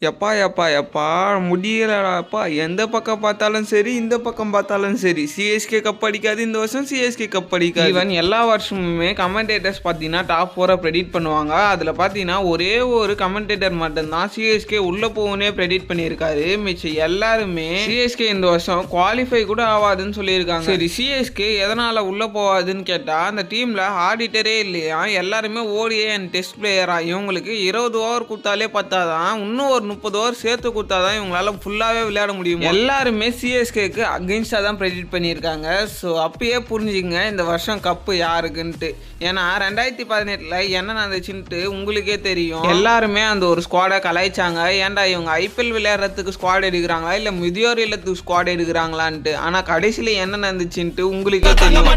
எப்பா எப்பா எப்பா முடியலடாப்பா. எந்த பக்கம் பார்த்தாலும் சரி, இந்த பக்கம் பார்த்தாலும் சரி, சிஎஸ்கே கப் அடிக்காது இந்த வருஷம், சிஎஸ்கே கப் அடிக்காது. ஈவன் எல்லா வருஷமுமே கமெண்டேட்டர்ஸ் பார்த்தீங்கன்னா டாப் 4 ப்ரெடிக்ட் பண்ணுவாங்க. அதில் பார்த்தீங்கன்னா ஒரே ஒரு கமெண்டேட்டர் மட்டும்தான் சிஎஸ்கே உள்ளே போகுனே ப்ரெடிக்ட் பண்ணியிருக்காரு. மிச்சம் எல்லாருமே சிஎஸ்கே இந்த வருஷம் குவாலிஃபை கூட ஆகாதுன்னு சொல்லியிருக்காங்க. சரி, சிஎஸ்கே எதனால் உள்ளே போகாதுன்னு கேட்டால் அந்த டீமில் ஆடிட்டரே இல்லையா, எல்லாருமே ஓடியே அண்ட் டெஸ்ட் பிளேயரா. இவங்களுக்கு 20 ஓவர் கொடுத்தாலே பத்தாதான், இன்னும் ஒரு 30 ஓவர் சேர்த்து கொடுத்தாதான் இவங்களால ஃபுல்லாகவே விளையாட முடியும். எல்லாருமே சிஎஸ்கேக்கு அகெயின்ஸ்டாக தான் ப்ரெடிக்ட் பண்ணியிருக்காங்க. ஸோ அப்பயே புரிஞ்சுங்க இந்த வருஷம் கப்பு யாருக்குன்ட்டு. ஏன்னா 2018 என்ன நடந்துச்சுன்ட்டு உங்களுக்கே தெரியும். எல்லாருமே அந்த ஒரு ஸ்குவாடை கலாய்ச்சாங்க. ஏன்டா இவங்க ஐபிஎல் விளையாடுறதுக்கு ஸ்குவாட் எடுக்கிறாங்களா இல்லை முதியோர் இல்லத்துக்கு ஸ்குவாட் எடுக்கிறாங்களான்ட்டு. ஆனால் கடைசியில் என்ன நடந்துச்சுன்ட்டு உங்களுக்கே தெரியும்.